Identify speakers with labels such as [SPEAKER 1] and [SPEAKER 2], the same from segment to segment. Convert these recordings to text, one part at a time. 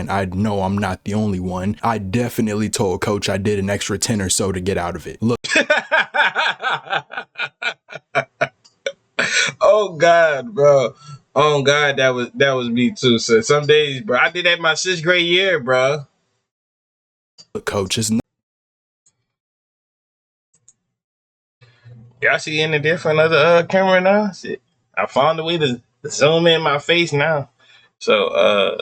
[SPEAKER 1] and I know I'm not the only one, I definitely told coach I did an extra 10 or so to get out of it. Look.
[SPEAKER 2] Oh God, bro. Oh God, that was me too. So some days, bro, I did that my 6th grade year, bro.
[SPEAKER 1] Coach is not.
[SPEAKER 2] Y'all see any different other camera now? Shit. I found a way to zoom in my face now. So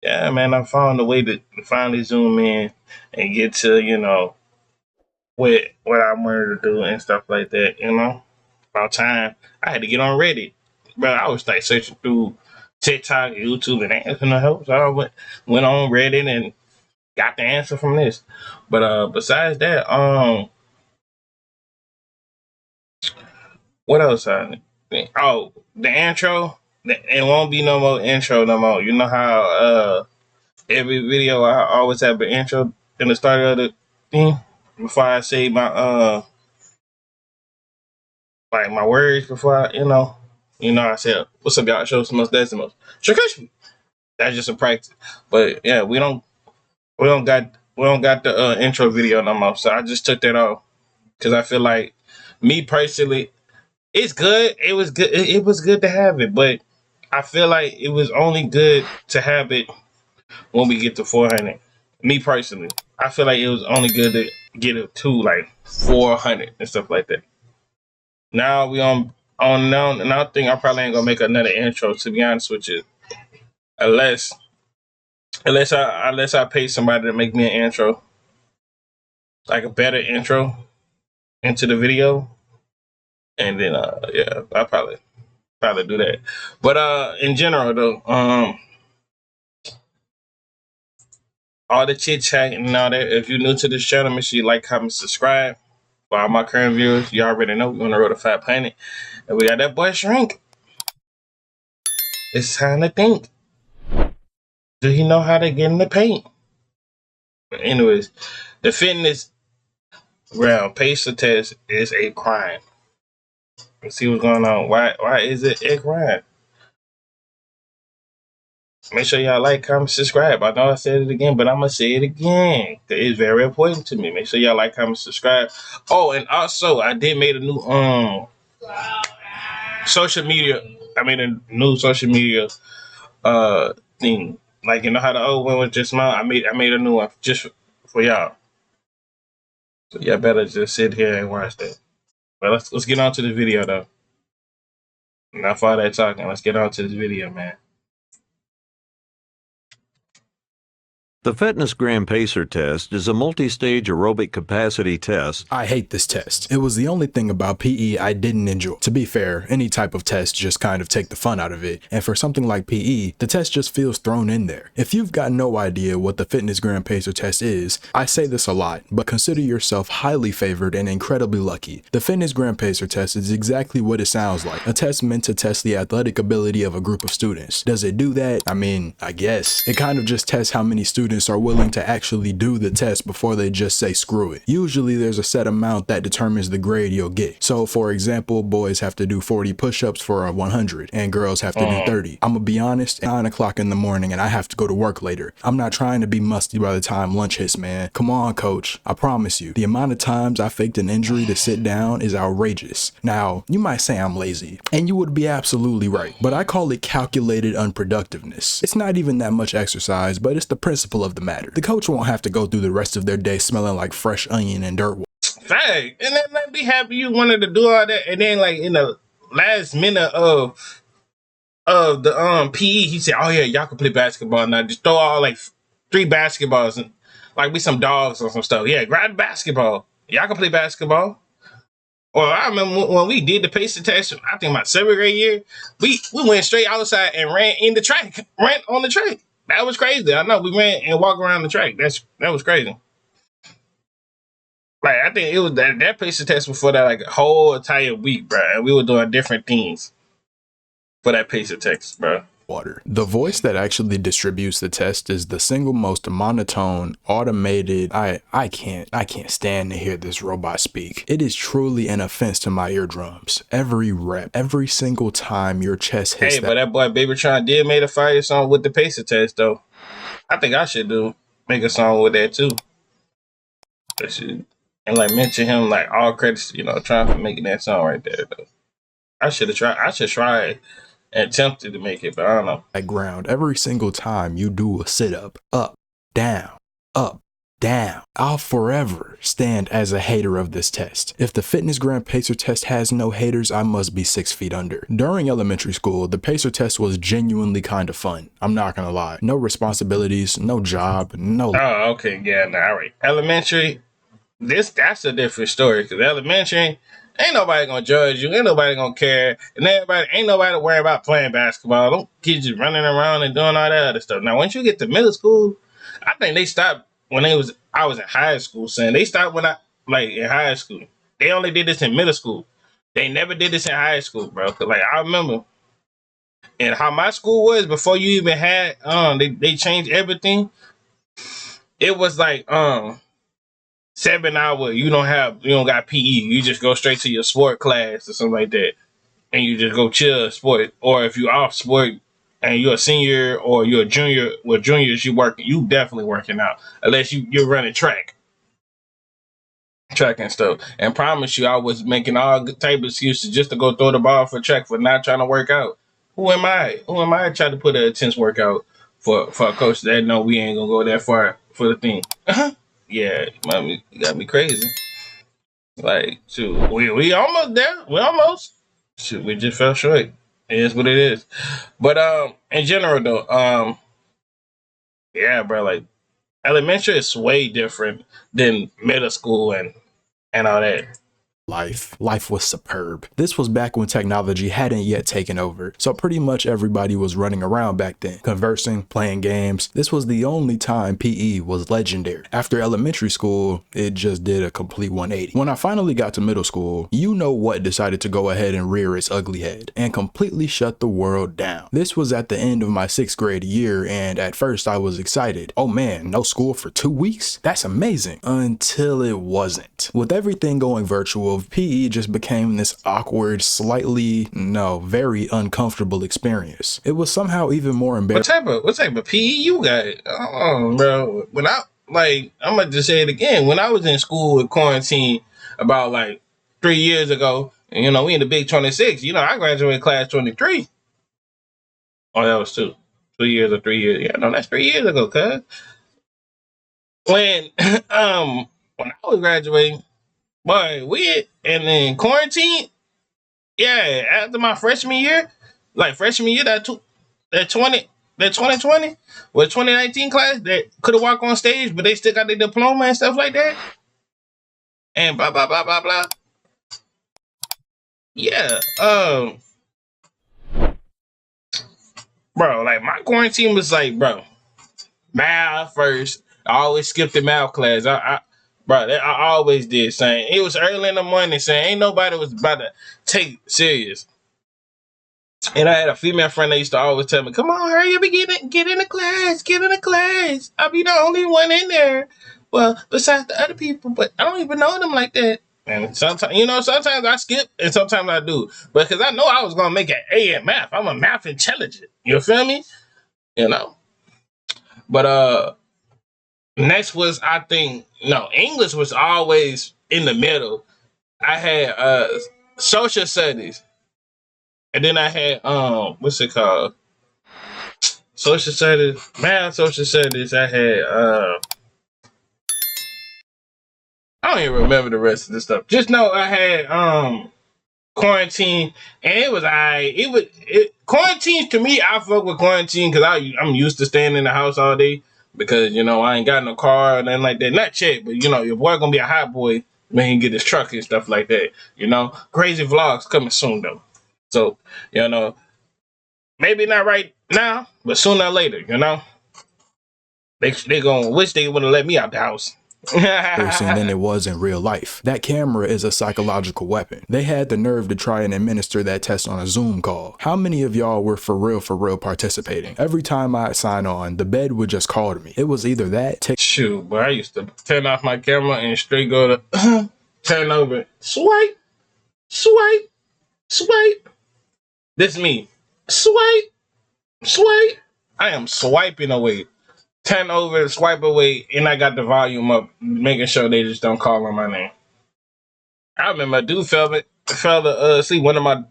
[SPEAKER 2] yeah, man, I found a way to finally zoom in and get to, what I wanted to do and stuff like that. About time. I had to get on Reddit. Bro, I was like searching through TikTok, YouTube, and asking the help. So I went on Reddit and got the answer from this. But besides that, what else? Oh, the intro. It won't be no more intro no more. You know how every video I always have an intro in the start of the thing before I say my like my words before I said, "What's up, y'all? Show some most decimals." Shakashi. That's just a practice. But yeah, we don't got the intro video no more. So I just took that off because I feel like me personally, it's good. It was good. It was good to have it, but I feel like it was only good to have it when we get to 400. Me personally, I feel like it was only good to get it to like 400 and stuff like that. Now we on now, and I think I probably ain't gonna make another intro, to be honest with you, unless unless I pay somebody to make me an intro, like a better intro into the video, and then yeah, I'll probably do that. But in general though, all the chit chat and all that. If you're new to this channel, make sure you like, comment, subscribe. For all my current viewers, you already know we're on the road to 500, and we got that boy Shrink. It's time to think. Do he know how to get in the paint? But anyways, the fitness round pacer test is a crime. Let's see what's going on. Why is it a crime? Make sure y'all like, comment, subscribe. I know I said it again, but I'm gonna say it again. It's very important to me. Make sure y'all like, comment, subscribe. Oh, and also I did make a new social media. I made a new social media thing. Like, you know how the old one was just mine? I made a new one just for y'all. So y'all better just sit here and watch that. But let's get on to the video though. Enough all that talking. Let's get on to this video, man.
[SPEAKER 3] The Fitness Gram Pacer test is a multi-stage aerobic capacity test.
[SPEAKER 1] I hate this test. It was the only thing about PE I didn't enjoy. To be fair, any type of test just kind of take the fun out of it, and for something like PE, the test just feels thrown in there. If you've got no idea what the Fitness Gram Pacer test is, I say this a lot, but consider yourself highly favored and incredibly lucky. The Fitness Gram Pacer test is exactly what it sounds like, a test meant to test the athletic ability of a group of students. Does it do that? I mean, I guess. It kind of just tests how many students are willing to actually do the test before they just say screw it. Usually there's a set amount that determines the grade you'll get. So for example, boys have to do 40 push-ups for a 100 and girls have to do 30. I'm gonna be honest, 9 o'clock in the morning and I have to go to work later. I'm not trying to be musty by the time lunch hits, man. Come on, coach. I promise you, the amount of times I faked an injury to sit down is outrageous. Now, you might say I'm lazy, and you would be absolutely right, but I call it calculated unproductiveness. It's not even that much exercise, but it's the principle of the matter. The coach won't have to go through the rest of their day smelling like fresh onion and dirt.
[SPEAKER 2] Fact. And then let me happy you wanted to do all that, and then like in the last minute of the PE, he said, "Oh yeah, y'all can play basketball now. Just throw all like 3 basketballs and like we some dogs or some stuff. Yeah, grab the basketball. Y'all can play basketball." Or I remember when we did the pacer test, I think my 7th grade year, we went straight outside and ran on the track. That was crazy. I know we ran and walked around the track. That was crazy. Like I think it was that pacer test before that like a whole entire week, bro. And we were doing different things for that pacer test, bro.
[SPEAKER 1] Water. The voice that actually distributes the test is the single most monotone, automated. I can't stand to hear this robot speak. It is truly an offense to my eardrums. Every rep, every single time your chest hits.
[SPEAKER 2] Hey, but that boy Baby Tron did made a fire song with the pacer test though. I think I should make a song with that too. That should, and like mention him like all credits, trying for making that song right there though. I should have tried. I should try it and attempted to make it, but I don't know.
[SPEAKER 1] Ground every single time you do a up, down, up, down. I'll forever stand as a hater of this test. If the Fitness Gram Pacer test has no haters, I must be 6 feet under. During elementary school, the Pacer test was genuinely kind of fun. I'm not gonna lie. No responsibilities, no job, no.
[SPEAKER 2] Oh, okay, yeah, all right. Elementary, that's a different story because elementary. Ain't nobody gonna judge you. Ain't nobody gonna care. And ain't nobody worried about playing basketball. Don't kids just running around and doing all that other stuff. Now, once you get to middle school, I think they stopped when I was in high school. Saying they stopped when in high school. They only did this in middle school. They never did this in high school, bro. 'Cause, I remember, and how my school was before you even had they changed everything. It was 7 hour, you don't got PE. You just go straight to your sport class or something like that. And you just go chill sport. Or if you off sport and you're a senior or you're a junior, with juniors you definitely working out. Unless you're running track and stuff. And promise you I was making all type of excuses just to go throw the ball for track for not trying to work out. Who am I? Who am I to try to put an intense workout for a coach that know we ain't gonna go that far for the thing? Yeah, mommy, you got me crazy. Shoot, we almost there. We almost. Shoot, we just fell short. It is what it is. But in general though, yeah, bro, elementary is way different than middle school and all that.
[SPEAKER 1] Life was superb. This was back when technology hadn't yet taken over, so pretty much everybody was running around back then, conversing, playing games. This was the only time PE was legendary. After elementary school, it just did a complete 180. When I finally got to middle school, you know what decided to go ahead and rear its ugly head and completely shut the world down. This was at the end of my 6th grade year, and at first I was excited. Oh man, no school for 2 weeks? That's amazing. Until it wasn't. With everything going virtual, PE just became this awkward, very uncomfortable experience. It was somehow even more embarrassing.
[SPEAKER 2] What type of PE you got? Oh, bro. When I'm gonna just say it again. When I was in school with quarantine about 3 years ago, and we in the big 26. I graduated class 23. Oh, that was 2 years or 3 years. Yeah, no, that's 3 years ago, cuz. When when I was graduating. Boy, and then quarantine, yeah, after my freshman year, that 2020 was 2019 class that could have walked on stage, but they still got their diploma and stuff like that. And blah blah blah blah blah. Yeah, bro, my quarantine was bro, math first. I always skipped the math class. I always did. Saying it was early in the morning. Saying ain't nobody was about to take it serious. And I had a female friend that used to always tell me, "Come on, hurry up and get in the class. Get in the class. I'll be the only one in there. Well, besides the other people, but I don't even know them like that." And sometimes I skip and sometimes I do, but because I know I was gonna make an A in math. I'm a math intelligent. You feel me? But next was English was always in the middle. I had social studies. And then I had what's it called? Social studies, math, social studies. I had I don't even remember the rest of the stuff. Just know I had quarantine, and it was quarantine to me. I fuck with quarantine because I'm used to staying in the house all day because I ain't got no car or nothing like that. Not yet, but your boy gonna be a hot boy when he get his truck and stuff like that. Crazy vlogs coming soon though. So maybe not right now, but sooner or later, they gonna wish they would have let me out the house.
[SPEAKER 1] Than it was in real life. That camera is a psychological weapon. They had the nerve to try and administer that test on a Zoom call. How many of y'all were for real participating? Every time I'd sign on, the bed would just call to me. It was either that,
[SPEAKER 2] shoot, but I used to turn off my camera and straight go to turn over, swipe. This me, swipe. I am swiping away. turn over, swipe away, and I got the volume up, making sure they just don't call on my name. I remember a dude fell asleep. One of my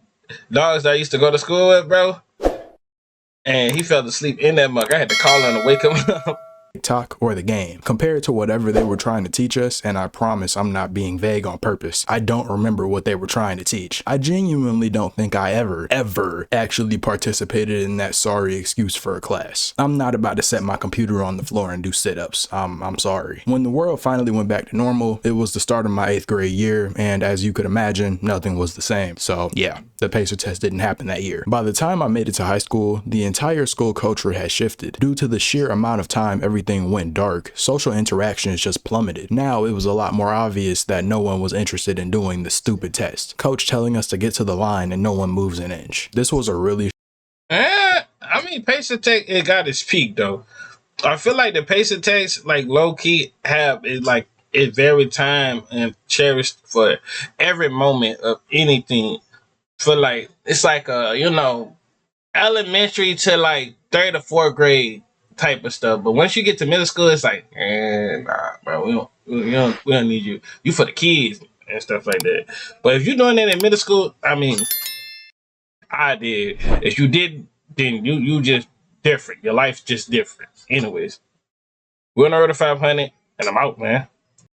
[SPEAKER 2] dogs that I used to go to school with, bro, and he fell asleep in that mug. I had to call him to wake him up.
[SPEAKER 1] TikTok or the game compared to whatever they were trying to teach us, and I promise I'm not being vague on purpose. I don't remember what they were trying to teach. I genuinely don't think I ever actually participated in that sorry excuse for a class. I'm not about to set my computer on the floor and do sit-ups. I'm sorry. When the world finally went back to normal, it was the start of my 8th grade year, and as you could imagine, nothing was the same. So yeah, the PACER test didn't happen that year. By the time I made it to high school, the entire school culture had shifted. Due to the sheer amount of time everything went dark, social interactions just plummeted. Now it was a lot more obvious that no one was interested in doing the stupid test. Coach telling us to get to the line and no one moves an inch. This was a really
[SPEAKER 2] I mean, Pacer Tech, it got its peak though. I feel like the Pacer Techs, like low key, have it like it very time and cherished for every moment of anything. For like it's like elementary to like 3rd or 4th grade type of stuff. But once you get to middle school, it's like, nah, bro, we don't need you. You for the kids and stuff like that. But if you're doing that in middle school, I mean, I did. If you did, then you just different. Your life's just different. Anyways, we're on the road to 500, and I'm out, man.